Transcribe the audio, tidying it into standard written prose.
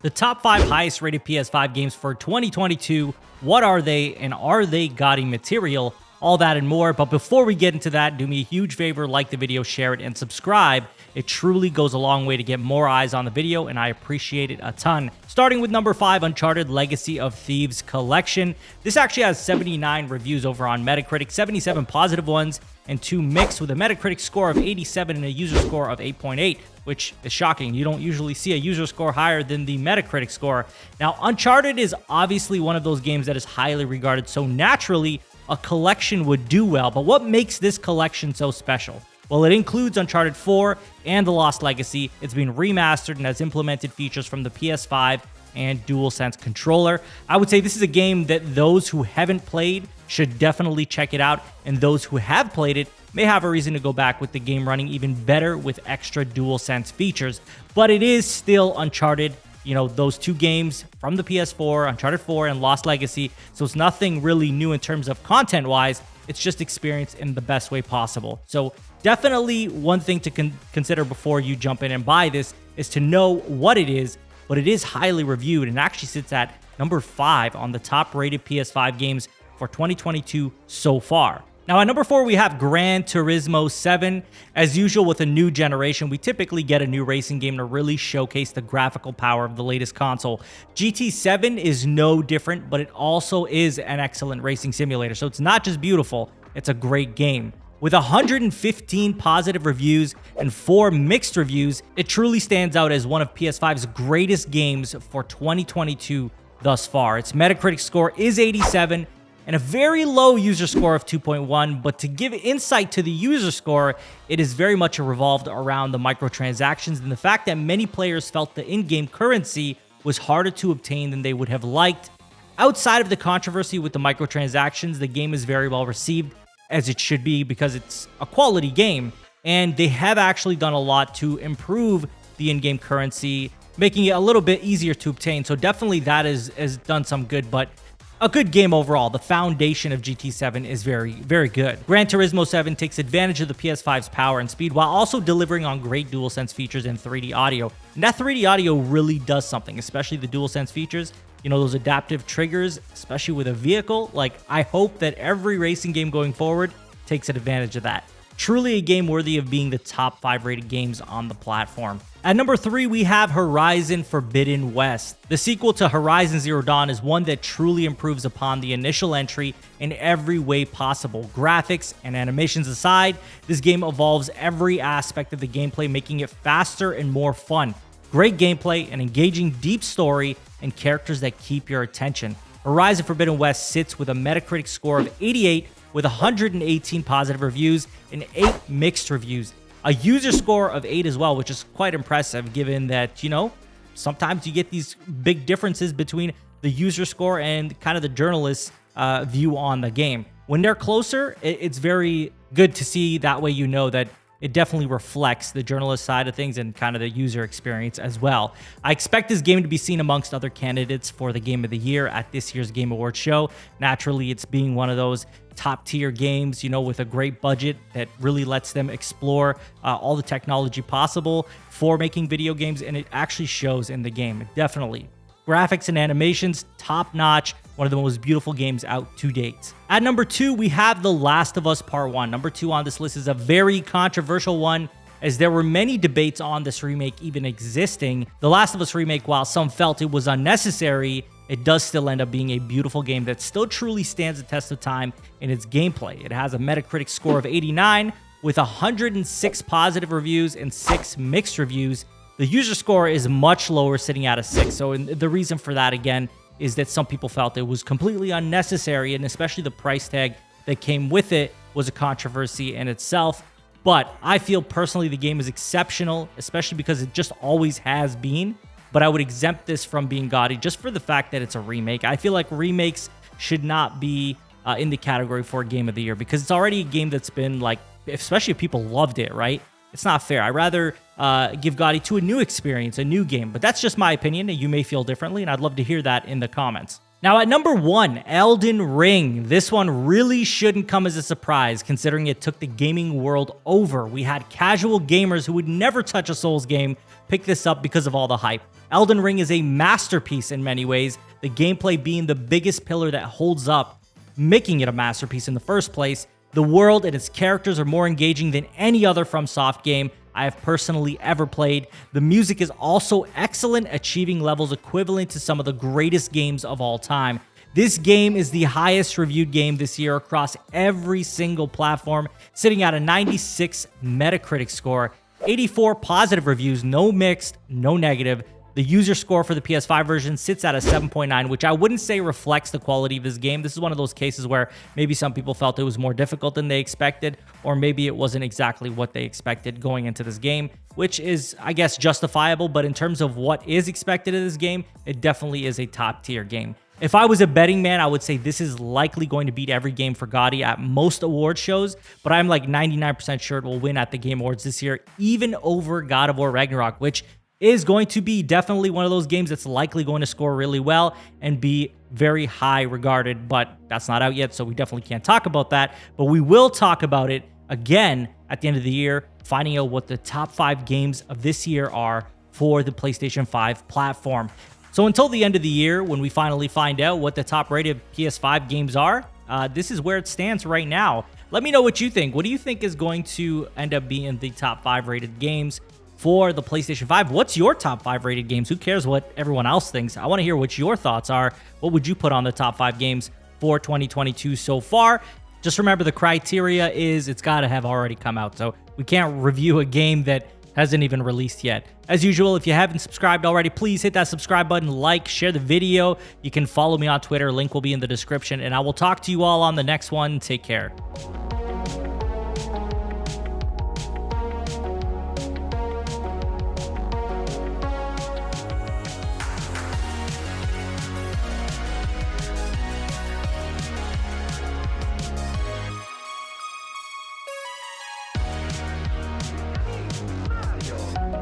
The top 5 highest rated PS5 games for 2022. What are they, and are they GOTY material? All that and more. But before we get into that, do me a huge favor, like the video, share it, and subscribe. It truly goes a long way to get more eyes on the video, and I appreciate it a ton. Starting with number 5, Uncharted Legacy of Thieves Collection. This actually has 79 reviews over on Metacritic, 77 positive ones, and 2 mixed, with a Metacritic score of 87 and a user score of 8.8, which is shocking. You don't usually see a user score higher than the Metacritic score. Now, Uncharted is obviously one of those games that is highly regarded, so naturally, a collection would do well. But what makes this collection so special? Well, it includes Uncharted 4 and The Lost Legacy. It's been remastered and has implemented features from the PS5 and DualSense controller. I would say this is a game that those who haven't played should definitely check it out, and those who have played it may have a reason to go back with the game running even better with extra DualSense features. But it is still Uncharted. You know, those 2 games from the PS4, Uncharted 4 and Lost Legacy, so it's nothing really new in terms of content-wise. It's just experienced in the best way possible. So definitely one thing to consider before you jump in and buy this is to know what it is, but it is highly reviewed and actually sits at number 5 on the top-rated PS5 games for 2022 so far. Now, at number 4, we have Gran Turismo 7. As usual with a new generation, we typically get a new racing game to really showcase the graphical power of the latest console. GT7 is no different, but it also is an excellent racing simulator. So it's not just beautiful, it's a great game. With 115 positive reviews and 4 mixed reviews, it truly stands out as one of PS5's greatest games for 2022 thus far. Its Metacritic score is 87, and a very low user score of 2.1, but to give insight to the user score, it is very much revolved around the microtransactions and the fact that many players felt the in-game currency was harder to obtain than they would have liked. Outside of the controversy with the microtransactions, the game is very well received, as it should be, because it's a quality game, and they have actually done a lot to improve the in-game currency, making it a little bit easier to obtain. So definitely that has done some good, but a good game overall. The foundation of GT7 is very, very good. Gran Turismo 7 takes advantage of the PS5's power and speed while also delivering on great DualSense features and 3D audio. And that 3D audio really does something, especially the DualSense features. You know, those adaptive triggers, especially with a vehicle. Like, I hope that every racing game going forward takes advantage of that. Truly a game worthy of being the top 5 rated games on the platform. At number 3, we have Horizon Forbidden West. The sequel to Horizon Zero Dawn is one that truly improves upon the initial entry in every way possible. Graphics and animations aside, this game evolves every aspect of the gameplay, making it faster and more fun. Great gameplay, an engaging deep story, and characters that keep your attention. Horizon Forbidden West sits with a Metacritic score of 88, with 118 positive reviews and 8 mixed reviews. A user score of 8 as well, which is quite impressive given that, you know, sometimes you get these big differences between the user score and kind of the journalist's view on the game. When they're closer, it's very good to see. That way you know that it definitely reflects the journalist side of things and kind of the user experience as well. I expect this game to be seen amongst other candidates for the Game of the Year at this year's Game Awards show. Naturally, it's being one of those top tier games, you know, with a great budget that really lets them explore all the technology possible for making video games, and it actually shows in the game, definitely. Graphics and animations, top notch, one of the most beautiful games out to date. At number 2, we have The Last of Us Part 1. Number 2 on this list is a very controversial one, as there were many debates on this remake even existing. The Last of Us remake, while some felt it was unnecessary, it does still end up being a beautiful game that still truly stands the test of time in its gameplay. It has a Metacritic score of 89 with 106 positive reviews and 6 mixed reviews. The user score is much lower, sitting at a 6. So the reason for that, again, is that some people felt it was completely unnecessary, and especially the price tag that came with it was a controversy in itself. But I feel personally the game is exceptional, especially because it just always has been. But I would exempt this from being GOTY just for the fact that it's a remake. I feel like remakes should not be in the category for Game of the Year, because it's already a game that's been, like, especially if people loved it, right? It's not fair. I'd rather give GOTY to a new experience, a new game. But that's just my opinion, and you may feel differently, and I'd love to hear that in the comments. Now at number 1, Elden Ring. This one really shouldn't come as a surprise considering it took the gaming world over. We had casual gamers who would never touch a Souls game pick this up because of all the hype. Elden Ring is a masterpiece in many ways, the gameplay being the biggest pillar that holds up, making it a masterpiece in the first place. The world and its characters are more engaging than any other FromSoft game I have personally ever played. The music is also excellent, achieving levels equivalent to some of the greatest games of all time. This game is the highest reviewed game this year across every single platform, sitting at a 96 Metacritic score, 84 positive reviews, no mixed, no negative. The user score for the PS5 version sits at a 7.9, which I wouldn't say reflects the quality of this game. This is one of those cases where maybe some people felt it was more difficult than they expected, or maybe it wasn't exactly what they expected going into this game, which is, I guess, justifiable. But in terms of what is expected of this game, it definitely is a top-tier game. If I was a betting man, I would say this is likely going to beat every game for GOTY at most award shows, but I'm like 99% sure it will win at the Game Awards this year, even over God of War Ragnarok, which is going to be definitely one of those games that's likely going to score really well and be very high regarded, but that's not out yet, so we definitely can't talk about that. But we will talk about it again at the end of the year, finding out what the top 5 games of this year are for the PlayStation 5 platform. So until the end of the year, when we finally find out what the top rated PS5 games are, this is where it stands right now. Let me know what you think. What do you think is going to end up being the top 5 rated games for the PlayStation 5? What's your top 5 rated games? Who cares what everyone else thinks? I want to hear what your thoughts are. What would you put on the top 5 games for 2022 so far? Just remember, the criteria is it's got to have already come out. So we can't review a game that hasn't even released yet. As usual, if you haven't subscribed already, please hit that subscribe button, like, share the video. You can follow me on Twitter. Link will be in the description. And I will talk to you all on the next one. Take care.